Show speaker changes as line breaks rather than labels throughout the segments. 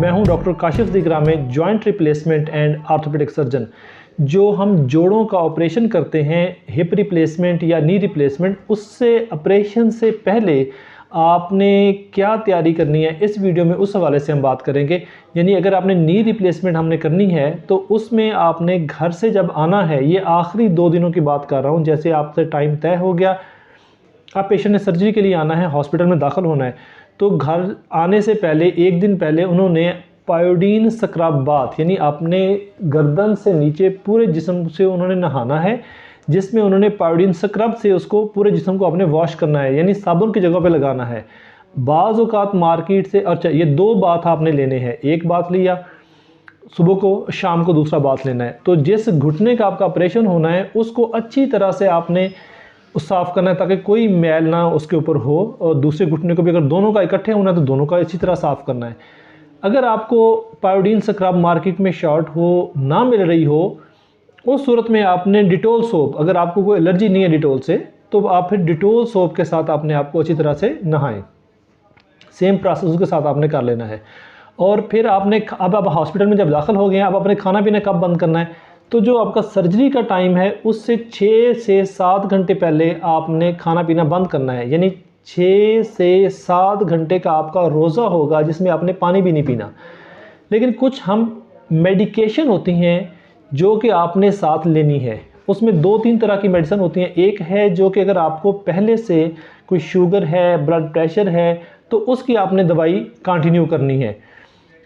मैं हूं doctor Kashif Digrame, joint replacement and orthopaedic surgeon. जो हम जोड़ों का ऑपरेशन करते हैं, हिप रिप्लेसमेंट या नी रिप्लेसमेंट, उससे ऑपरेशन से पहले आपने क्या तैयारी करनी है, इस वीडियो में उस हवाले से हम बात करेंगे। यानी अगर आपने नी रिप्लेसमेंट हमने करनी है तो उसमें आपने घर से जब आना है, ये आखिरी 2 दिनों की बात कर रहा हूँ, जैसे आपसे टाइम तय हो गया, आप पेशेंट ने सर्जरी के लिए आना है, हॉस्पिटल में दाखिल होना है, तो घर आने से पहले 1 दिन पहले उन्होंने पायोडीन स्क्रब बाथ, यानी अपने गर्दन से नीचे पूरे जिस्म से उन्होंने नहाना है, जिसमें उन्होंने पायोडीन स्क्रब से उसको पूरे जिस्म को आपने वॉश करना है, यानी साबुन की जगह पे लगाना है। बाज़ औक़ात मार्केट से, अच्छा ये 2 बाथ आपने लेने हैं, एक बाथ लिया सुबह को, शाम को दूसरा बाथ लेना है। तो जिस घुटने का आपका ऑपरेशन होना है उसको अच्छी तरह से आपने साफ़ करना है ताकि कोई मैल ना उसके ऊपर हो, और दूसरे घुटने को भी अगर दोनों का इकट्ठे होना है तो दोनों का अच्छी तरह साफ़ करना है। अगर आपको पायोडीन स्क्रब मार्केट में शॉर्ट हो, ना मिल रही हो, उस सूरत में आपने डिटोल सोप, अगर आपको कोई एलर्जी नहीं है डिटोल से, तो आप फिर डिटोल सोप के साथ आपने आपको अच्छी तरह से नहाएं। सेम प्रोसेस उसके साथ आपने कर लेना है। और फिर आपने, अब आप हॉस्पिटल में जब दाखिल हो गए हैं, अब आपने खाना पीना कब बंद करना है, तो जो आपका सर्जरी का टाइम है उससे 6 से 7 घंटे पहले आपने खाना पीना बंद करना है। यानी 6 से 7 घंटे का आपका रोज़ा होगा जिसमें आपने पानी भी नहीं पीना। लेकिन कुछ हम मेडिकेशन होती हैं जो कि आपने साथ लेनी है, उसमें 2-3 तरह की मेडिसिन होती हैं। एक है जो कि अगर आपको पहले से कोई शुगर है, ब्लड प्रेशर है, तो उसकी आपने दवाई कंटिन्यू करनी है,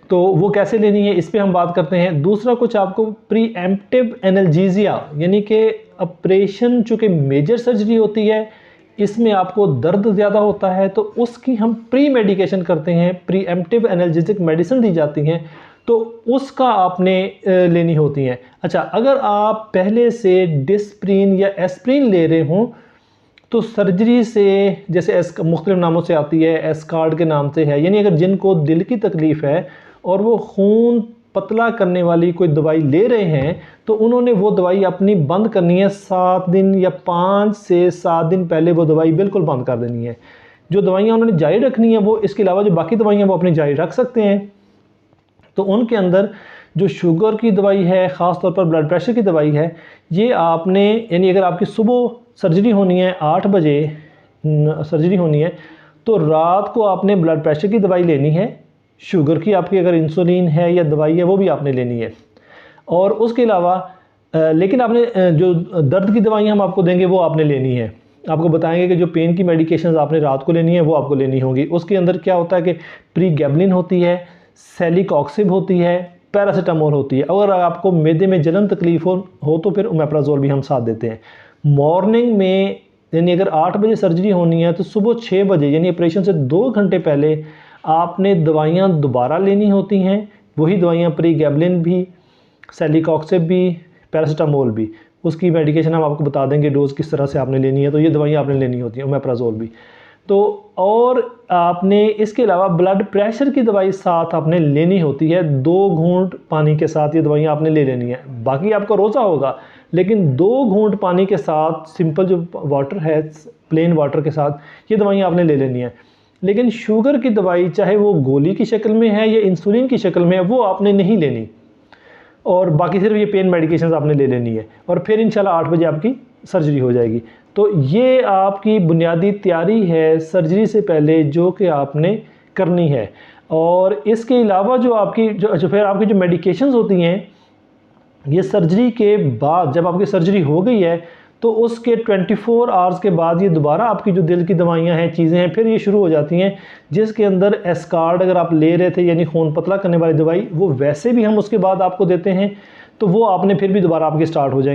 तो वो कैसे लेनी है इस पे हम बात करते हैं। दूसरा, कुछ आपको प्रीएम्प्टिव एनाल्जेसिया, यानी कि ऑपरेशन चूँकि मेजर सर्जरी होती है, इसमें आपको दर्द ज़्यादा होता है, तो उसकी हम प्री मेडिकेशन करते हैं, प्रीएम्प्टिव एनाल्जेसिक मेडिसिन दी जाती हैं, तो उसका आपने लेनी होती हैं। अच्छा, अगर आप पहले से डिस्प्रिन या एस्प्रिन ले रहे हों तो सर्जरी से, जैसे मुख्तलिफ नामों से आती है, एस्कार्ड के नाम से है, यानी अगर जिनको दिल की तकलीफ़ है और वो खून पतला करने वाली कोई दवाई ले रहे हैं, तो उन्होंने वो दवाई अपनी बंद करनी है 7 दिन या 5 से 7 दिन पहले वो दवाई बिल्कुल बंद कर देनी है। जो दवाइयाँ उन्होंने जारी रखनी है, वो इसके अलावा जो बाकी दवाइयाँ वो अपनी जारी रख सकते हैं। तो उनके अंदर जो शुगर की दवाई है, ख़ास तौर पर ब्लड प्रेशर की दवाई है, ये आपने, यानी अगर आपकी सुबह सर्जरी होनी है, 8 बजे सर्जरी होनी है, तो रात को आपने ब्लड प्रेशर की दवाई लेनी है, शुगर की आपकी अगर इंसुलिन है या दवाई है वो भी आपने लेनी है। और उसके अलावा लेकिन आपने जो दर्द की दवाइयाँ हम आपको देंगे वो आपने लेनी है। आपको बताएंगे कि जो पेन की मेडिकेशंस आपने रात को लेनी है वो आपको लेनी होगी। उसके अंदर क्या होता है कि प्रीगैबलिन होती है, सेलिकॉक्सिब होती है, पैरासीटामोल होती है। अगर आपको मैदे में जलन तकलीफ़ हो तो फिर ओमेप्राज़ोल भी हम साथ देते हैं। मॉर्निंग में, यानी अगर 8 बजे सर्जरी होनी है तो सुबह 6 बजे, यानी ऑपरेशन से 2 घंटे पहले आपने दवाइयाँ दोबारा लेनी होती हैं। वही दवाइयाँ, प्रीगैबलिन भी, सेलिकॉक्सिब भी, पैरासीटामोल भी, उसकी मेडिकेशन हम आपको बता देंगे डोज़ किस तरह से आपने लेनी है। तो ये दवाइयाँ आपने लेनी होती हैं, ओमेप्राज़ोल भी। तो और आपने इसके अलावा ब्लड प्रेशर की दवाई साथ आपने लेनी होती है, 2 घूंट पानी के साथ ये दवाइयाँ आपने ले लेनी है। बाकी आपका रोज़ा होगा, लेकिन 2 घूंट पानी के साथ, सिंपल जो वाटर है, प्लेन वाटर के साथ ये दवाइयाँ आपने ले लेनी है। लेकिन शुगर की दवाई, चाहे वो गोली की शक्ल में है या इंसुलिन की शक्ल में है, वो आपने नहीं लेनी। और बाकी सिर्फ ये पेन मेडिकेशंस आपने ले लेनी है, और फिर इंशाल्लाह 8 बजे आपकी सर्जरी हो जाएगी। तो ये आपकी बुनियादी तैयारी है सर्जरी से पहले जो कि आपने करनी है। और इसके अलावा जो आपकी फिर आपकी जो मेडिकेशंस होती हैं, ये सर्जरी के बाद, जब आपकी सर्जरी हो गई है तो उसके 24 आवर्स के बाद ये दोबारा आपकी जो दिल की दवाइयाँ हैं, चीज़ें हैं, फिर ये शुरू हो जाती हैं, जिसके अंदर एस्कार्ड अगर आप ले रहे थे, यानी खून पतला करने वाली दवाई, वो वैसे भी हम उसके बाद आपको देते हैं, तो वो आपने फिर भी दोबारा आपकी स्टार्ट हो जाएगी।